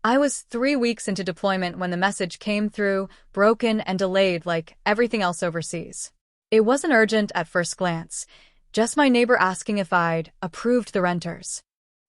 I was 3 weeks into deployment when the message came through, broken and delayed like everything else overseas. It wasn't urgent at first glance, just my neighbor asking if I'd approved the renters.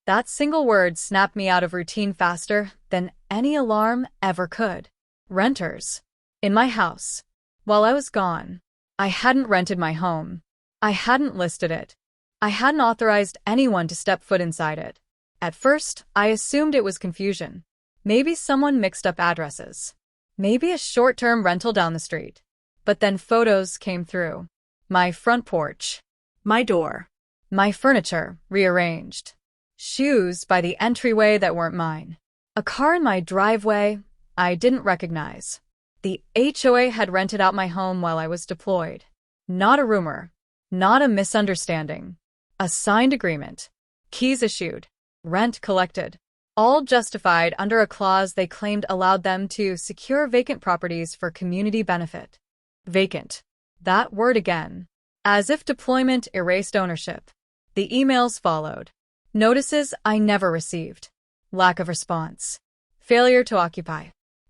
That single word snapped me out of routine faster than any alarm ever could. Renters. In my house. While I was gone, I hadn't rented my home. I hadn't listed it. I hadn't authorized anyone to step foot inside it. At first, I assumed it was confusion. Maybe someone mixed up addresses. Maybe a short-term rental down the street. But then photos came through. My front porch. My door. My furniture, rearranged. Shoes by the entryway that weren't mine. A car in my driveway I didn't recognize. The HOA had rented out my home while I was deployed. Not a rumor. Not a misunderstanding. A signed agreement. Keys issued. Rent collected. All justified under a clause they claimed allowed them to secure vacant properties for community benefit. Vacant. That word again. As if deployment erased ownership. The emails followed. Notices I never received. Lack of response. Failure to occupy.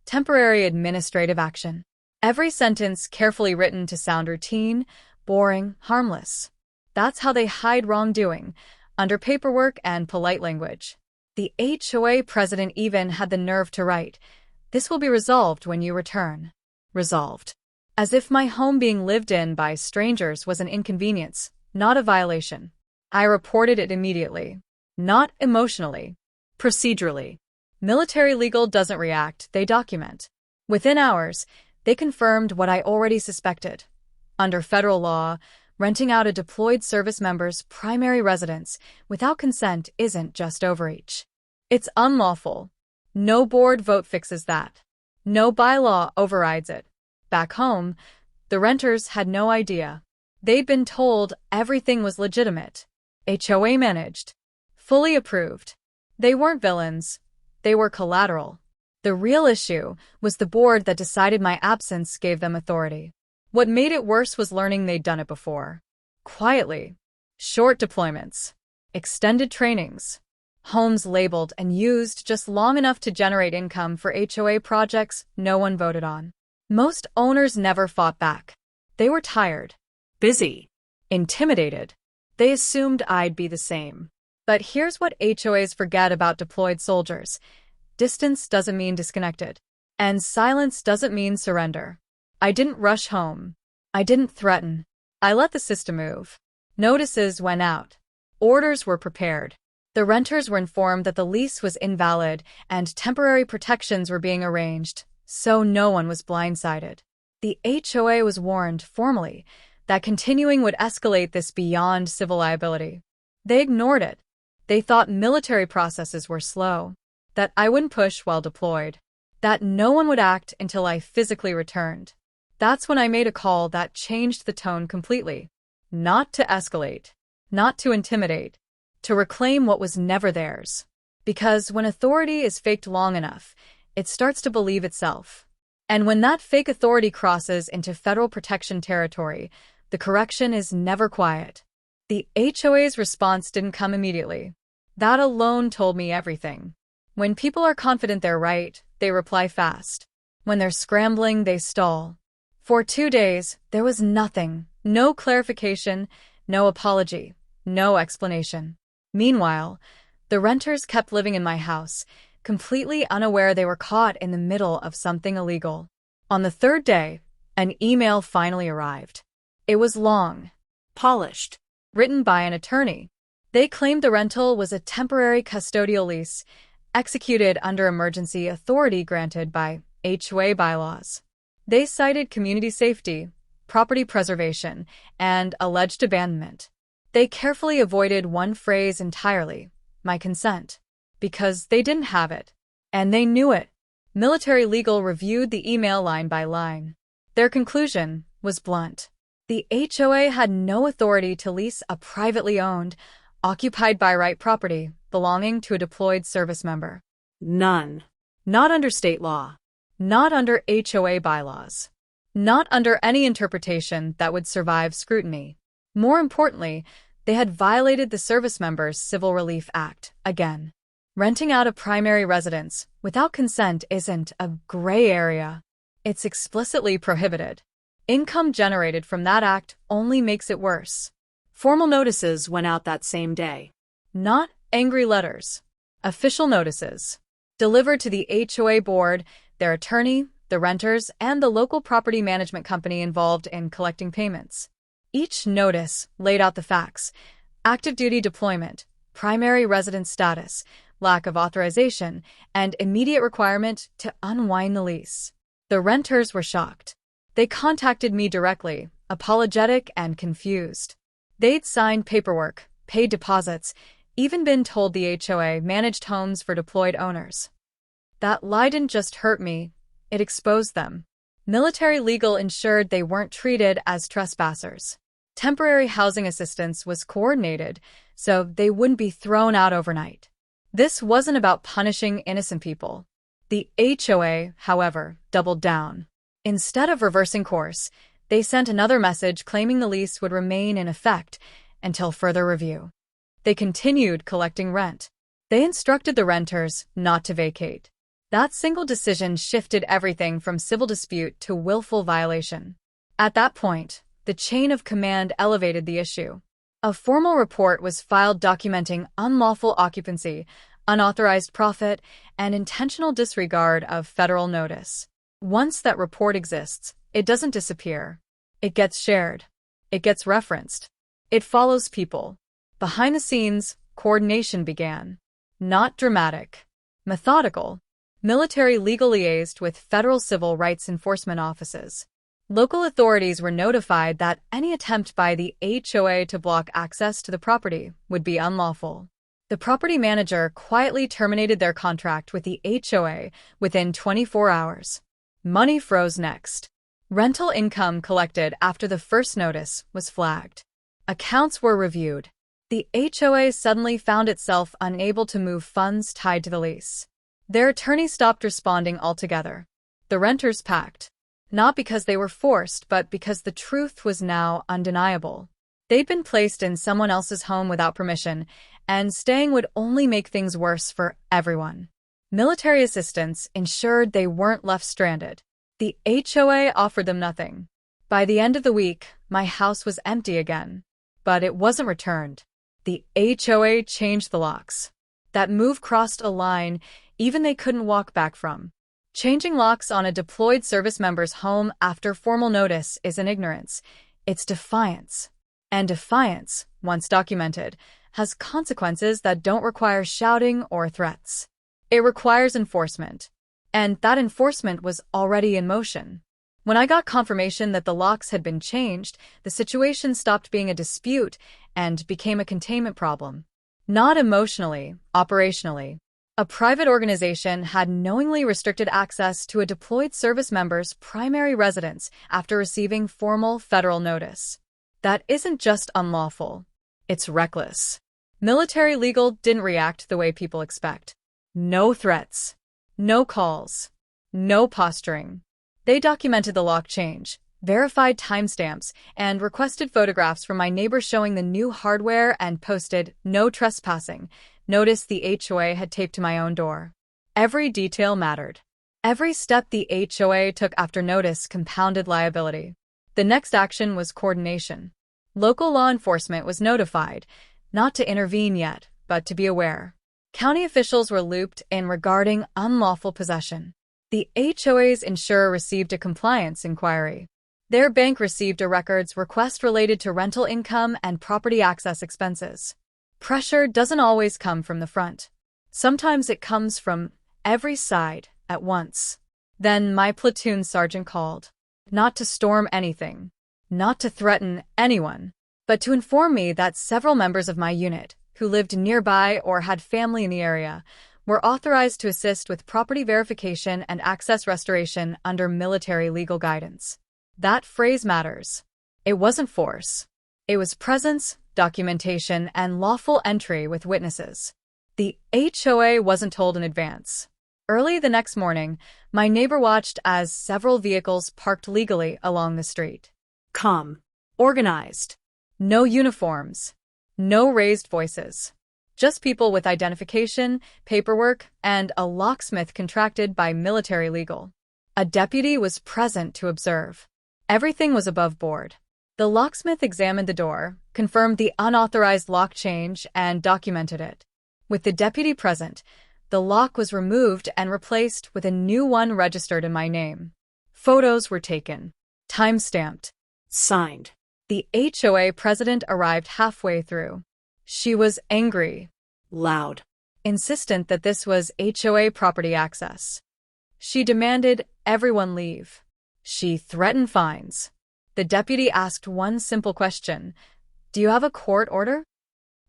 Temporary administrative action. Every sentence carefully written to sound routine, boring, harmless. That's how they hide wrongdoing, under paperwork and polite language. The HOA president even had the nerve to write, "This will be resolved when you return." Resolved. As if my home being lived in by strangers was an inconvenience, not a violation. I reported it immediately. Not emotionally. Procedurally. Military legal doesn't react, they document. Within hours, they confirmed what I already suspected. Under federal law, renting out a deployed service member's primary residence without consent isn't just overreach. It's unlawful. No board vote fixes that. No bylaw overrides it. Back home, the renters had no idea. They'd been told everything was legitimate. HOA managed. Fully approved. They weren't villains. They were collateral. The real issue was the board that decided my absence gave them authority. What made it worse was learning they'd done it before. Quietly. Short deployments. Extended trainings. Homes labeled and used just long enough to generate income for HOA projects no one voted on. Most owners never fought back. They were tired. Busy. Intimidated. They assumed I'd be the same. But here's what HOAs forget about deployed soldiers. Distance doesn't mean disconnected. And silence doesn't mean surrender. I didn't rush home. I didn't threaten. I let the system move. Notices went out. Orders were prepared. The renters were informed that the lease was invalid and temporary protections were being arranged, so no one was blindsided. The HOA was warned formally that continuing would escalate this beyond civil liability. They ignored it. They thought military processes were slow, that I wouldn't push while deployed, that no one would act until I physically returned. That's when I made a call that changed the tone completely. Not to escalate, not to intimidate, to reclaim what was never theirs. Because when authority is faked long enough, it starts to believe itself. And when that fake authority crosses into federal protection territory, the correction is never quiet. The HOA's response didn't come immediately. That alone told me everything. When people are confident they're right, they reply fast. When they're scrambling, they stall. For 2 days, there was nothing. No clarification, no apology, no explanation. Meanwhile, the renters kept living in my house, completely unaware they were caught in the middle of something illegal. On the 3rd day, an email finally arrived. It was long, polished, written by an attorney. They claimed the rental was a temporary custodial lease, executed under emergency authority granted by HOA bylaws. They cited community safety, property preservation, and alleged abandonment. They carefully avoided one phrase entirely, my consent, because they didn't have it. And they knew it. Military legal reviewed the email line by line. Their conclusion was blunt. The HOA had no authority to lease a privately owned, occupied by right property belonging to a deployed service member. None. Not under state law. Not under HOA bylaws. Not under any interpretation that would survive scrutiny. More importantly, they had violated the Servicemembers Civil Relief Act again. Renting out a primary residence without consent isn't a gray area. It's explicitly prohibited. Income generated from that act only makes it worse. Formal notices went out that same day. Not angry letters. Official notices. Delivered to the HOA board, their attorney, the renters, and the local property management company involved in collecting payments. Each notice laid out the facts: active duty deployment, primary residence status, lack of authorization, and immediate requirement to unwind the lease. The renters were shocked. They contacted me directly, apologetic and confused. They'd signed paperwork, paid deposits, even been told the HOA managed homes for deployed owners. That lie didn't just hurt me, it exposed them. Military legal ensured they weren't treated as trespassers. Temporary housing assistance was coordinated so they wouldn't be thrown out overnight. This wasn't about punishing innocent people. The HOA, however, doubled down. Instead of reversing course, they sent another message claiming the lease would remain in effect until further review. They continued collecting rent. They instructed the renters not to vacate. That single decision shifted everything from civil dispute to willful violation. At that point, the chain of command elevated the issue. A formal report was filed documenting unlawful occupancy, unauthorized profit, and intentional disregard of federal notice. Once that report exists, it doesn't disappear. It gets shared. It gets referenced. It follows people. Behind the scenes, coordination began. Not dramatic. Methodical. Military legal liaised with federal civil rights enforcement offices. Local authorities were notified that any attempt by the HOA to block access to the property would be unlawful. The property manager quietly terminated their contract with the HOA within 24 hours. Money froze next. Rental income collected after the first notice was flagged. Accounts were reviewed. The HOA suddenly found itself unable to move funds tied to the lease. Their attorney stopped responding altogether. The renters packed. Not because they were forced, but because the truth was now undeniable. They'd been placed in someone else's home without permission, and staying would only make things worse for everyone. Military assistance ensured they weren't left stranded. The HOA offered them nothing. By the end of the week, my house was empty again. But it wasn't returned. The HOA changed the locks. That move crossed a line even they couldn't walk back from. Changing locks on a deployed service member's home after formal notice isn't ignorance, it's defiance. And defiance, once documented, has consequences that don't require shouting or threats. It requires enforcement. And that enforcement was already in motion. When I got confirmation that the locks had been changed, the situation stopped being a dispute and became a containment problem. Not emotionally, operationally. A private organization had knowingly restricted access to a deployed service member's primary residence after receiving formal federal notice. That isn't just unlawful. It's reckless. Military legal didn't react the way people expect. No threats. No calls. No posturing. They documented the lock change, verified timestamps, and requested photographs from my neighbor showing the new hardware and posted "No trespassing" notice the HOA had taped to my own door. Every detail mattered. Every step the HOA took after notice compounded liability. The next action was coordination. Local law enforcement was notified, not to intervene yet, but to be aware. County officials were looped in regarding unlawful possession. The HOA's insurer received a compliance inquiry. Their bank received a records request related to rental income and property access expenses. Pressure doesn't always come from the front. Sometimes it comes from every side at once. Then my platoon sergeant called. Not to storm anything. Not to threaten anyone. But to inform me that several members of my unit, who lived nearby or had family in the area, were authorized to assist with property verification and access restoration under military legal guidance. That phrase matters. It wasn't force. It was presence, documentation, and lawful entry with witnesses. The HOA wasn't told in advance. Early the next morning, my neighbor watched as several vehicles parked legally along the street. Calm. Organized. No uniforms. No raised voices. Just people with identification, paperwork, and a locksmith contracted by military legal. A deputy was present to observe. Everything was above board. The locksmith examined the door, confirmed the unauthorized lock change, and documented it. With the deputy present, the lock was removed and replaced with a new one registered in my name. Photos were taken. Time-stamped. Signed. The HOA president arrived halfway through. She was angry. Loud. Insistent that this was HOA property access. She demanded everyone leave. She threatened fines. The deputy asked one simple question. Do you have a court order?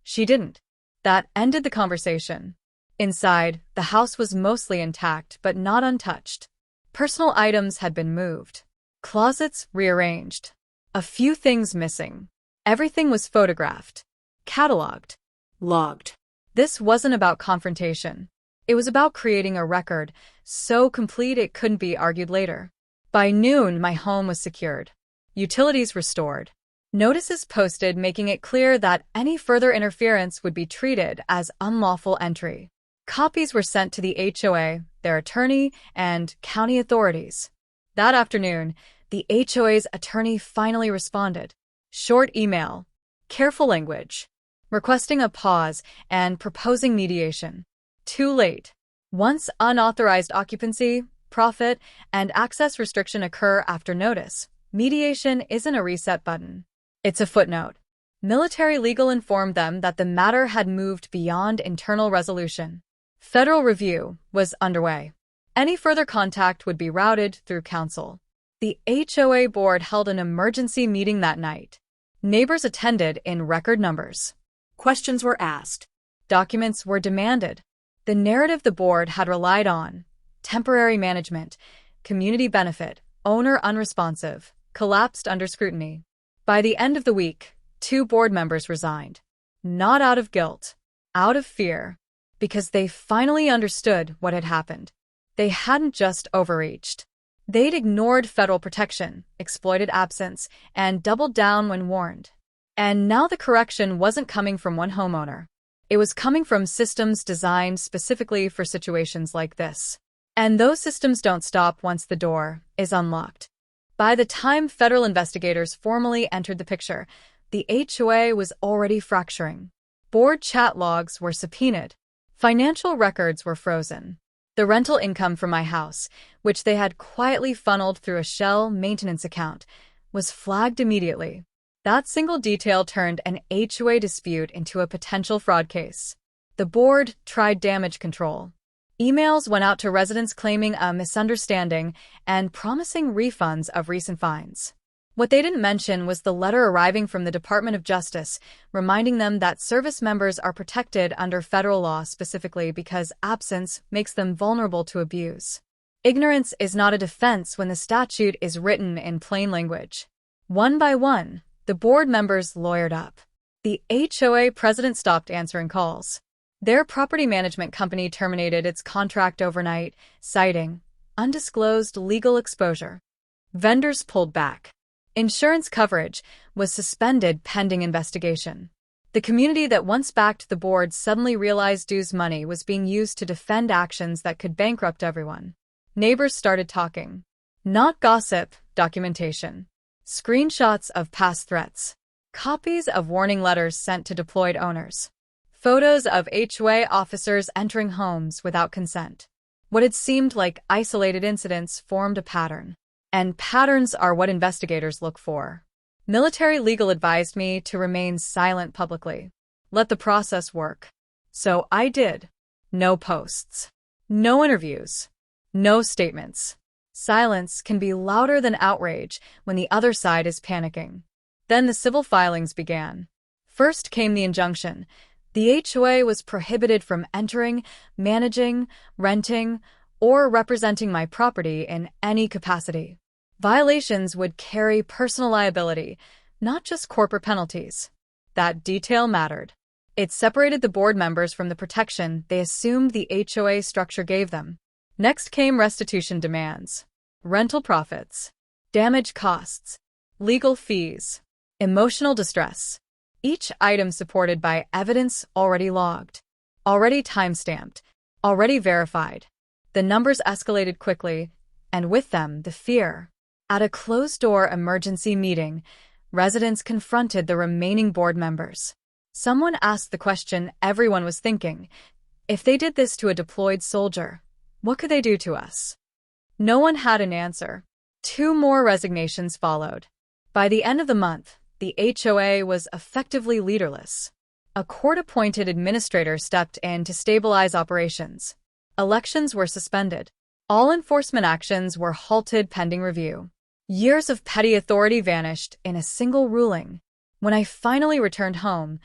She didn't. That ended the conversation. Inside, the house was mostly intact but not untouched. Personal items had been moved. Closets rearranged. A few things missing. Everything was photographed. Cataloged. Logged. This wasn't about confrontation. It was about creating a record so complete it couldn't be argued later. By noon, my home was secured. Utilities restored. Notices posted making it clear that any further interference would be treated as unlawful entry. Copies were sent to the HOA, their attorney, and county authorities. That afternoon, the HOA's attorney finally responded. Short email. Careful language. Requesting a pause and proposing mediation. Too late. Once unauthorized occupancy, profit, and access restriction occur after notice, mediation isn't a reset button. It's a footnote. Military legal informed them that the matter had moved beyond internal resolution. Federal review was underway. Any further contact would be routed through council. The HOA board held an emergency meeting that night. Neighbors attended in record numbers. Questions were asked. Documents were demanded. The narrative the board had relied on, temporary management, community benefit, owner unresponsive, collapsed under scrutiny. By the end of the week, 2 board members resigned. Not out of guilt, out of fear, because they finally understood what had happened. They hadn't just overreached. They'd ignored federal protection, exploited absence, and doubled down when warned. And now the correction wasn't coming from one homeowner. It was coming from systems designed specifically for situations like this. And those systems don't stop once the door is unlocked. By the time federal investigators formally entered the picture, the HOA was already fracturing. Board chat logs were subpoenaed. Financial records were frozen. The rental income from my house, which they had quietly funneled through a shell maintenance account, was flagged immediately. That single detail turned an HOA dispute into a potential fraud case. The board tried damage control. Emails went out to residents claiming a misunderstanding and promising refunds of recent fines. What they didn't mention was the letter arriving from the Department of Justice, reminding them that service members are protected under federal law specifically because absence makes them vulnerable to abuse. Ignorance is not a defense when the statute is written in plain language. One by one, the board members lawyered up. The HOA president stopped answering calls. Their property management company terminated its contract overnight, citing undisclosed legal exposure. Vendors pulled back. Insurance coverage was suspended pending investigation. The community that once backed the board suddenly realized dues money was being used to defend actions that could bankrupt everyone. Neighbors started talking. Not gossip, documentation. Screenshots of past threats. Copies of warning letters sent to deployed owners. Photos of HOA officers entering homes without consent. What had seemed like isolated incidents formed a pattern. And patterns are what investigators look for. Military legal advised me to remain silent publicly. Let the process work. So I did. No posts. No interviews. No statements. Silence can be louder than outrage when the other side is panicking. Then the civil filings began. First came the injunction. The HOA was prohibited from entering, managing, renting, or representing my property in any capacity. Violations would carry personal liability, not just corporate penalties. That detail mattered. It separated the board members from the protection they assumed the HOA structure gave them. Next came restitution demands, rental profits, damage costs, legal fees, emotional distress. Each item supported by evidence already logged, already timestamped, already verified. The numbers escalated quickly, and with them, the fear. At a closed-door emergency meeting, residents confronted the remaining board members. Someone asked the question everyone was thinking: if they did this to a deployed soldier, what could they do to us? No one had an answer. 2 more resignations followed. By the end of the month, the HOA was effectively leaderless. A court-appointed administrator stepped in to stabilize operations. Elections were suspended. All enforcement actions were halted pending review. Years of petty authority vanished in a single ruling. When I finally returned home,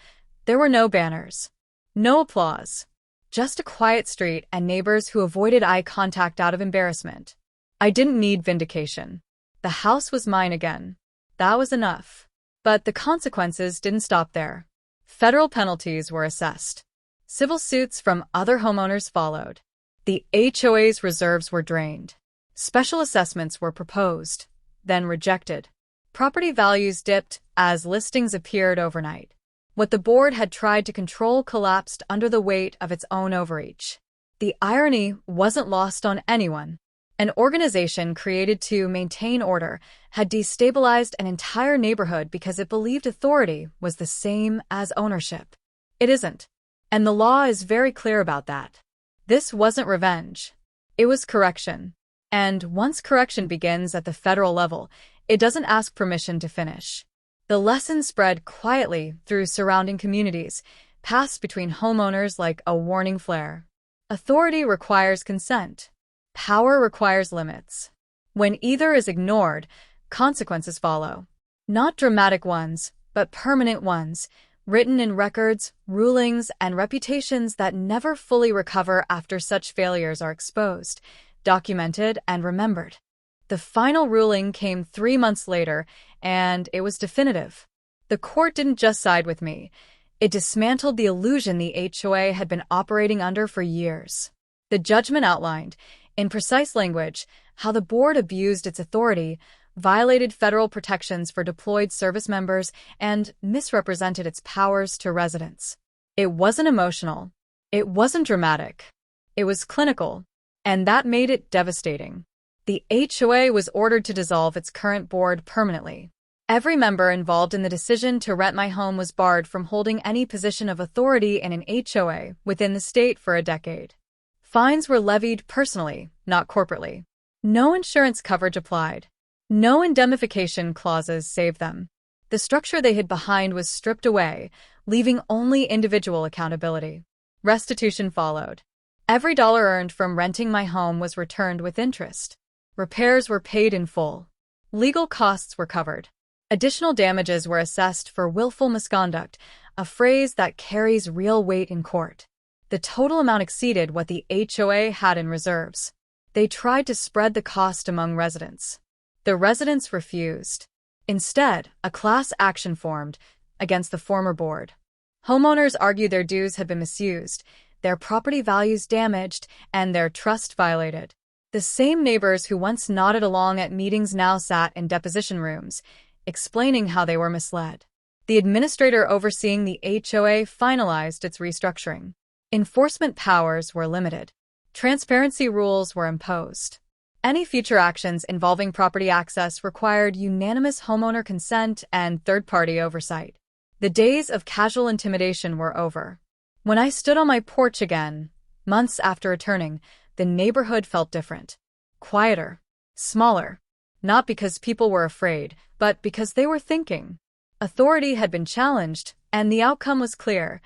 there were no banners, no applause, just a quiet street and neighbors who avoided eye contact out of embarrassment. I didn't need vindication. The house was mine again. That was enough. But the consequences didn't stop there. Federal penalties were assessed. Civil suits from other homeowners followed. The HOA's reserves were drained. Special assessments were proposed, then rejected. Property values dipped as listings appeared overnight. What the board had tried to control collapsed under the weight of its own overreach. The irony wasn't lost on anyone. An organization created to maintain order had destabilized an entire neighborhood because it believed authority was the same as ownership. It isn't. And the law is very clear about that. This wasn't revenge. It was correction. And once correction begins at the federal level, it doesn't ask permission to finish. The lesson spread quietly through surrounding communities, passed between homeowners like a warning flare. Authority requires consent. Power requires limits. When either is ignored, consequences follow. Not dramatic ones, but permanent ones, written in records, rulings, and reputations that never fully recover after such failures are exposed, documented, and remembered. The final ruling came 3 months later, and it was definitive. The court didn't just side with me. It dismantled the illusion the HOA had been operating under for years. The judgment outlined, in precise language, how the board abused its authority, violated federal protections for deployed service members, and misrepresented its powers to residents. It wasn't emotional. It wasn't dramatic. It was clinical, and that made it devastating. The HOA was ordered to dissolve its current board permanently. Every member involved in the decision to rent my home was barred from holding any position of authority in an HOA within the state for a decade. Fines were levied personally, not corporately. No insurance coverage applied. No indemnification clauses saved them. The structure they hid behind was stripped away, leaving only individual accountability. Restitution followed. Every dollar earned from renting my home was returned with interest. Repairs were paid in full. Legal costs were covered. Additional damages were assessed for willful misconduct, a phrase that carries real weight in court. The total amount exceeded what the HOA had in reserves. They tried to spread the cost among residents. The residents refused. Instead, a class action formed against the former board. Homeowners argued their dues had been misused, their property values damaged, and their trust violated. The same neighbors who once nodded along at meetings now sat in deposition rooms, explaining how they were misled. The administrator overseeing the HOA finalized its restructuring. Enforcement powers were limited. Transparency rules were imposed. Any future actions involving property access required unanimous homeowner consent and third-party oversight. The days of casual intimidation were over. When I stood on my porch again, months after returning, the neighborhood felt different. Quieter. Smaller. Not because people were afraid, but because they were thinking. Authority had been challenged, and the outcome was clear.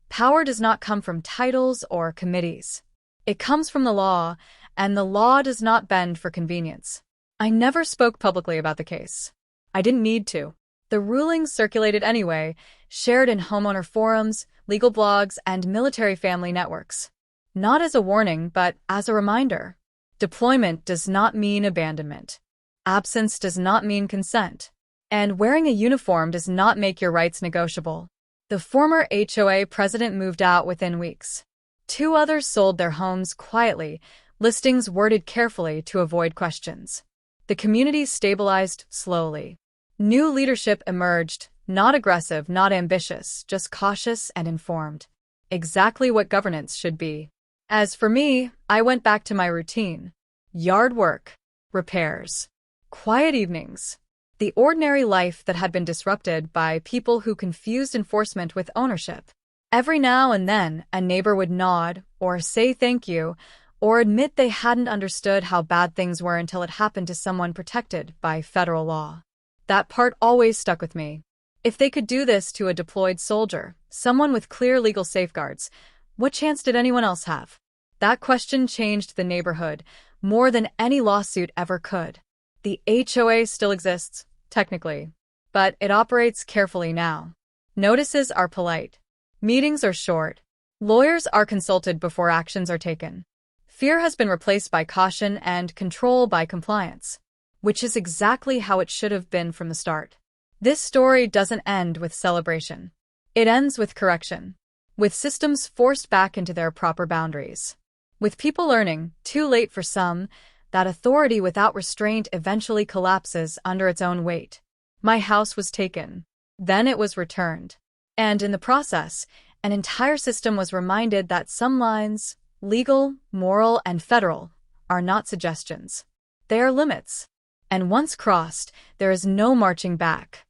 Power does not come from titles or committees. It comes from the law, and the law does not bend for convenience. I never spoke publicly about the case. I didn't need to. The rulings circulated anyway, shared in homeowner forums, legal blogs, and military family networks. Not as a warning, but as a reminder. Deployment does not mean abandonment. Absence does not mean consent. And wearing a uniform does not make your rights negotiable. The former HOA president moved out within weeks. 2 others sold their homes quietly, listings worded carefully to avoid questions. The community stabilized slowly. New leadership emerged, Not aggressive, not ambitious, just cautious and informed. Exactly what governance should be. As for me, I went back to my routine. Yard work, repairs, quiet evenings. The ordinary life that had been disrupted by people who confused enforcement with ownership. Every now and then, a neighbor would nod, or say thank you, or admit they hadn't understood how bad things were until it happened to someone protected by federal law. That part always stuck with me. If they could do this to a deployed soldier, someone with clear legal safeguards, what chance did anyone else have? That question changed the neighborhood more than any lawsuit ever could. The HOA still exists, technically, but it operates carefully now. Notices are polite. Meetings are short. Lawyers are consulted before actions are taken. Fear has been replaced by caution and control by compliance, which is exactly how it should have been from the start. This story doesn't end with celebration. It ends with correction, with systems forced back into their proper boundaries, with people learning, too late for some, that authority without restraint eventually collapses under its own weight. My house was taken. Then it was returned. And in the process, an entire system was reminded that some lines, legal, moral, and federal, are not suggestions. They are limits. And once crossed, there is no marching back.